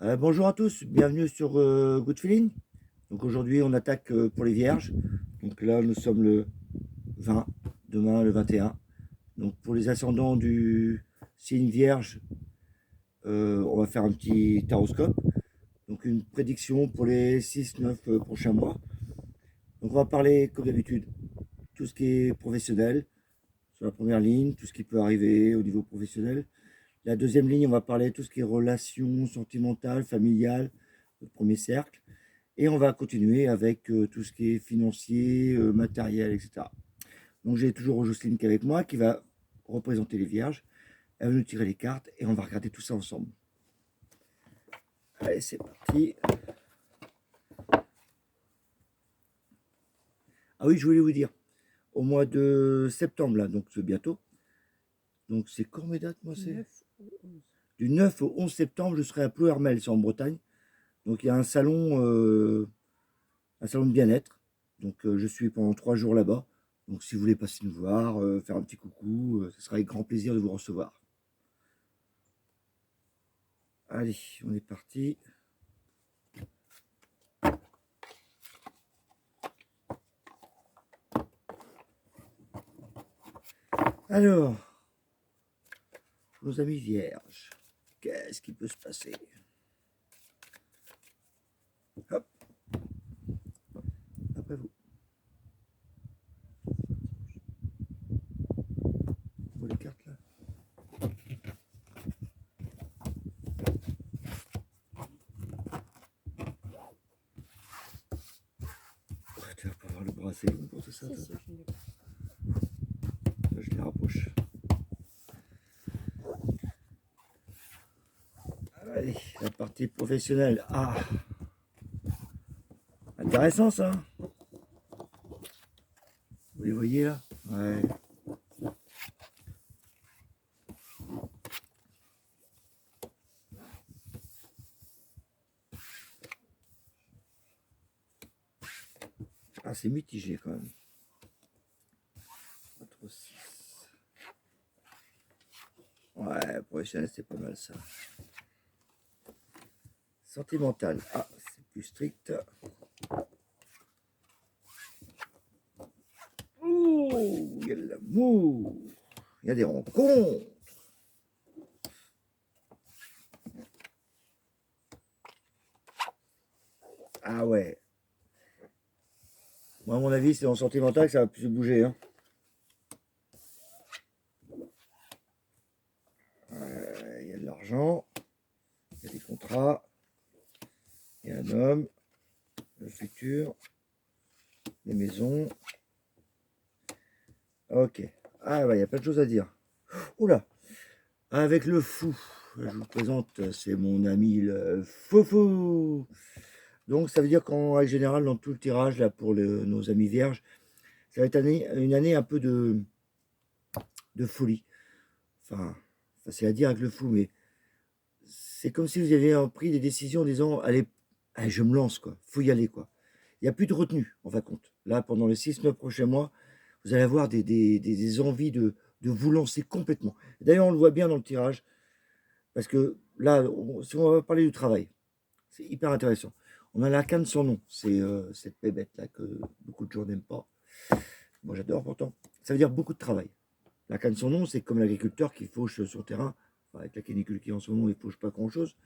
Bonjour à tous, bienvenue sur Good Feeling. Donc aujourd'hui on attaque pour les vierges. Donc là nous sommes le 20, demain le 21. Donc pour les ascendants du signe vierge, on va faire un petit taroscope. Donc une prédiction pour les 6-9 prochains mois. Donc on va parler comme d'habitude, tout ce qui est professionnel, sur la première ligne, tout ce qui peut arriver au niveau professionnel. La deuxième ligne, on va parler de tout ce qui est relations sentimentales, familiales, le premier cercle. Et on va continuer avec tout ce qui est financier, matériel, etc. Donc j'ai toujours Jocelyne qui est avec moi, qui va représenter les vierges. Elle va nous tirer les cartes et on va regarder tout ça ensemble. Allez, c'est parti. Ah oui, je voulais vous dire, au mois de septembre, là, donc c'est bientôt. Donc c'est quand mes dates, moi c'est 9 ou 11. Du 9 au 11 septembre, je serai à Plouermel, c'est en Bretagne. Donc il y a un salon de bien-être. Donc je suis pendant 3 jours là-bas. Donc si vous voulez passer nous voir, faire un petit coucou, ce sera avec grand plaisir de vous recevoir. Allez, on est parti. Alors, nos amis vierges, qu'est-ce qui peut se passer? Hop, après vous. Vous les cartes là? Oh, tu vas pas avoir le bras assez long pour tout ça, Si, toi. si, je l'ai pas. Là, je les rapproche. Allez, la partie professionnelle. Ah, intéressant ça. Vous les voyez là? Ouais. Ah, c'est mitigé quand même. 4, 6. Ouais, professionnel, c'est pas mal ça. Sentimental. Ah, c'est plus strict. Ouh, il y a de l'amour. Il y a des rencontres. Ah ouais. Moi, à mon avis, c'est dans le sentimental que ça va plus se bouger. Hein. Il y a de l'argent, il y a des contrats, il y a un homme, le futur, des maisons. Ok. Ah ouais, il y a plein de choses à dire. Oula. Avec le fou. Je vous présente, c'est mon ami le foufou. Donc ça veut dire qu'en règle générale, dans tout le tirage, là, pour nos amis vierges, ça va être une année un peu de folie. Enfin, facile à dire avec le fou, mais c'est comme si vous aviez pris des décisions en disant, allez, allez, je me lance, quoi. Faut y aller, quoi. Il n'y a plus de retenue, en fin de compte. Là, pendant les 6-9 prochains mois, vous allez avoir des envies de vous lancer complètement. D'ailleurs, on le voit bien dans le tirage, parce que là, si on va parler du travail, c'est hyper intéressant. On a l'arcane sans nom, c'est cette bébête-là que beaucoup de gens n'aiment pas. Moi, j'adore pourtant. Ça veut dire beaucoup de travail. L'arcane sans nom, c'est comme l'agriculteur qui fauche son terrain. Enfin, avec la canicule qui est en ce moment, il ne fauche pas grand-chose.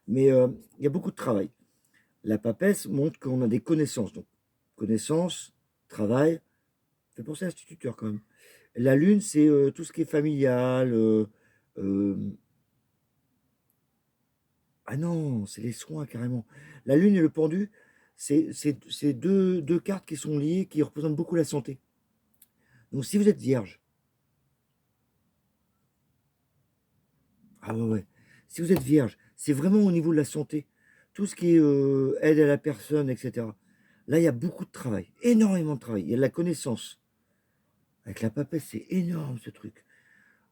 Mais il y a beaucoup de travail. La papesse montre qu'on a des connaissances. Donc, connaissances, travail, fait penser à instituteur quand même. La lune, c'est tout ce qui est familial. Euh, ah non, c'est les soins carrément. La lune et le pendu, c'est deux cartes qui sont liées, qui représentent beaucoup la santé. Donc, si vous êtes vierge, ah ouais, ouais. Si vous êtes vierge, c'est vraiment au niveau de la santé. Tout ce qui est aide à la personne, etc. Là, il y a beaucoup de travail, énormément de travail. Il y a de la connaissance. Avec la papesse, c'est énorme ce truc.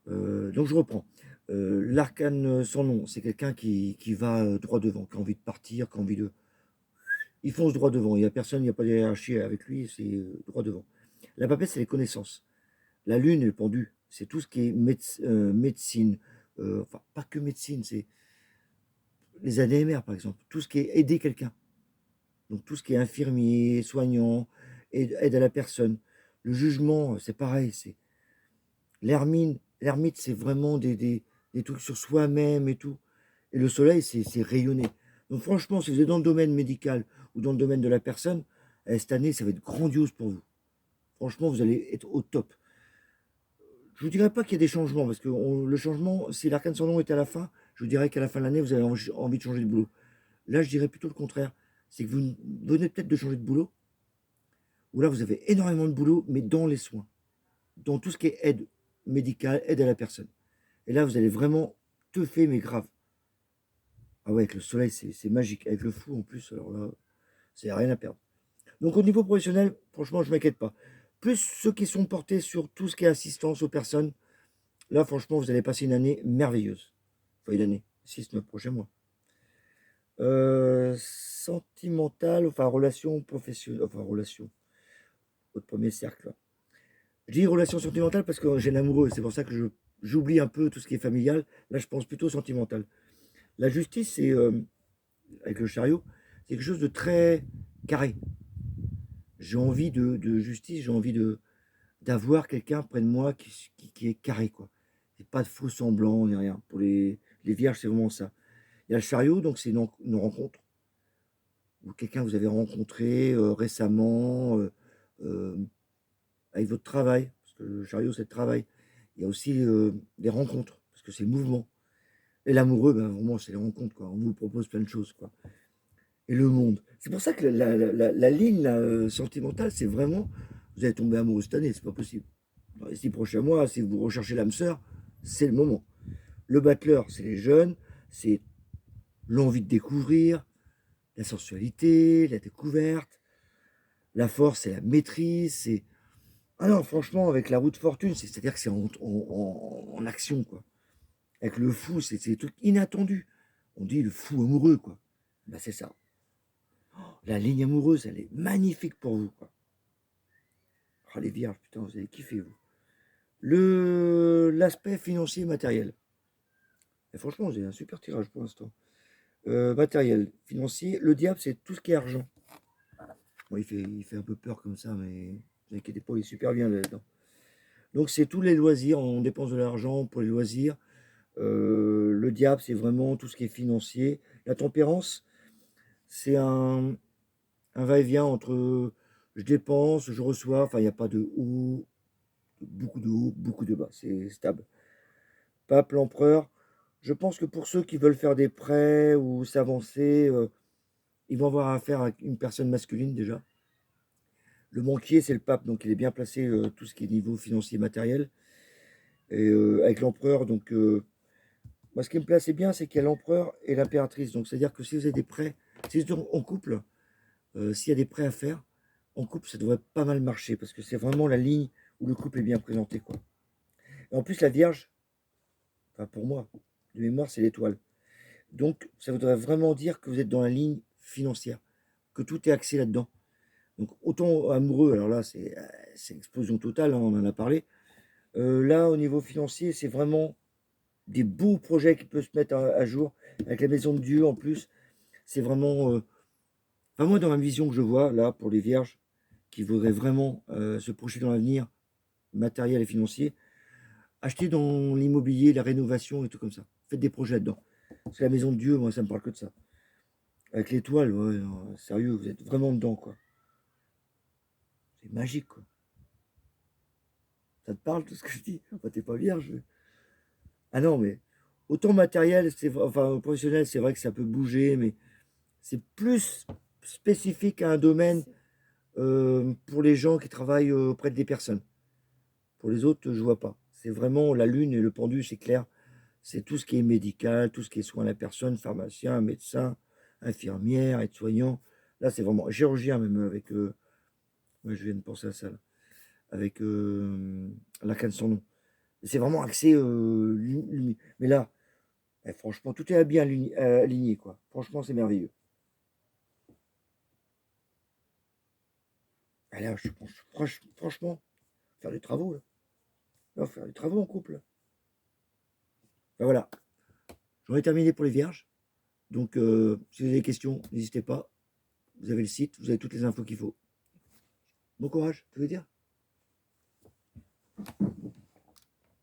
Donc je reprends. L'arcane sans nom, c'est quelqu'un qui va droit devant, qui a envie de partir, qui a envie de... Il fonce droit devant. Il n'y a personne, il n'y a pas de hiérarchie avec lui, c'est droit devant. La papesse, c'est les connaissances. La lune et le pendu, c'est tout ce qui est médecine. Enfin, pas que médecine, c'est les ADMR, par exemple, tout ce qui est aider quelqu'un. Donc tout ce qui est infirmier, soignant, aide à la personne. Le jugement, c'est pareil, c'est l'ermite, c'est vraiment des trucs sur soi-même et tout. Et le soleil, c'est rayonner. Donc franchement, si vous êtes dans le domaine médical ou dans le domaine de la personne, cette année, ça va être grandiose pour vous. Franchement, vous allez être au top. Je vous dirais pas qu'il y a des changements, parce que le changement, si l'arcane sans nom est à la fin, je vous dirais qu'à la fin de l'année, vous avez envie de changer de boulot. Là, je dirais plutôt le contraire. C'est que vous venez peut-être de changer de boulot, ou là, vous avez énormément de boulot, mais dans les soins, dans tout ce qui est aide médicale, aide à la personne. Et là, vous allez vraiment teuffer, mais grave. Ah ouais, avec le soleil, c'est magique. Avec le fou, en plus, alors là, c'est rien à perdre. Donc, au niveau professionnel, franchement, je ne m'inquiète pas. Plus ceux qui sont portés sur tout ce qui est assistance aux personnes, là, franchement, vous allez passer une année merveilleuse. Enfin, une année, 6-9 prochains mois. Sentimentale, enfin, relation professionnelle, enfin, relation, votre premier cercle. Je dis relation sentimentale parce que j'ai l'amoureux, c'est pour ça que j'oublie un peu tout ce qui est familial. Là, je pense plutôt sentimental. La justice, c'est, avec le chariot, c'est quelque chose de très carré. J'ai envie de justice, j'ai envie d'avoir quelqu'un près de moi qui est carré, quoi. Et pas de faux semblants, ni rien. Pour les vierges, c'est vraiment ça. Il y a le chariot, donc c'est une rencontre. Ou quelqu'un que vous avez rencontré récemment, euh, avec votre travail. Parce que le chariot, c'est le travail. Il y a aussi des rencontres, parce que c'est le mouvement. Et l'amoureux, ben, vraiment, c'est les rencontres, quoi. On vous propose plein de choses, quoi. Et le monde. C'est pour ça que la ligne là, sentimentale, c'est vraiment, vous allez tomber amoureux cette année, c'est pas possible. Dans les 6 prochains mois, si vous recherchez l'âme sœur, c'est le moment. Le battleur, c'est les jeunes, c'est l'envie de découvrir, la sensualité, la découverte. La force, c'est la maîtrise, c'est... Ah non, franchement, avec la roue de fortune, c'est-à-dire que c'est en action, quoi. Avec le fou, c'est des trucs inattendus. On dit le fou amoureux, quoi. Ben, c'est ça. La ligne amoureuse, elle est magnifique pour vous, quoi. Oh, les vierges, putain, vous allez kiffer, vous. L'aspect financier et matériel. Et franchement, vous avez un super tirage pour l'instant. Matériel, financier. Le diable, c'est tout ce qui est argent. Bon, il fait un peu peur comme ça, mais ne vous inquiétez pas, il est super bien là-dedans. Donc, c'est tous les loisirs. On dépense de l'argent pour les loisirs. Le diable, c'est vraiment tout ce qui est financier. La tempérance, c'est un va-et-vient entre je dépense, je reçois. Enfin, il n'y a pas de haut, beaucoup de bas. C'est stable. Pape, l'empereur. Je pense que pour ceux qui veulent faire des prêts ou s'avancer, ils vont avoir affaire à une personne masculine déjà. Le banquier, c'est le pape, donc il est bien placé, tout ce qui est niveau financier matériel. Et avec l'empereur, donc moi ce qui me plaît assez bien, c'est qu'il y a l'empereur et l'impératrice. Donc c'est-à-dire que si vous avez des prêts, si vous êtes en couple, s'il y a des prêts à faire, en couple, ça devrait pas mal marcher, parce que c'est vraiment la ligne où le couple est bien présenté, quoi. Et en plus, la Vierge, enfin pour moi, de mémoire, c'est l'étoile. Donc, ça voudrait vraiment dire que vous êtes dans la ligne financière, que tout est axé là-dedans. Donc, autant amoureux, alors là, c'est explosion totale, hein, on en a parlé. Là, au niveau financier, c'est vraiment des beaux projets qui peuvent se mettre à jour, avec la maison de Dieu en plus. C'est vraiment, enfin, moi, dans ma vision que je vois, là, pour les vierges, qui voudraient vraiment se projeter dans l'avenir matériel et financier, achetez dans l'immobilier, la rénovation et tout comme ça. Faites des projets là-dedans. Parce que la maison de Dieu, moi, ça me parle que de ça. Avec l'étoile, ouais, non, sérieux, vous êtes vraiment dedans, quoi. C'est magique, quoi. Ça te parle, tout ce que je dis? Enfin, t'es pas vierge. Ah non, mais autant matériel, enfin, professionnel, c'est vrai que ça peut bouger, mais c'est plus spécifique à un domaine pour les gens qui travaillent auprès des personnes. Pour les autres, je vois pas. C'est vraiment la lune et le pendu, c'est clair. C'est tout ce qui est médical, tout ce qui est soin à la personne, pharmacien, médecin, infirmière, aide-soignant. Là, c'est vraiment chirurgien même avec. Ouais, je viens de penser à ça, là, avec l'arcane sans nom. C'est vraiment axé. Mais là, franchement, tout est bien aligné, quoi. Franchement, c'est merveilleux. Ah là, je pense, franchement, faire des travaux, là. Là, faire des travaux en couple. Là. Ben voilà, j'en ai terminé pour les vierges. Donc, si vous avez des questions, n'hésitez pas. Vous avez le site, vous avez toutes les infos qu'il faut. Bon courage, tu veux dire?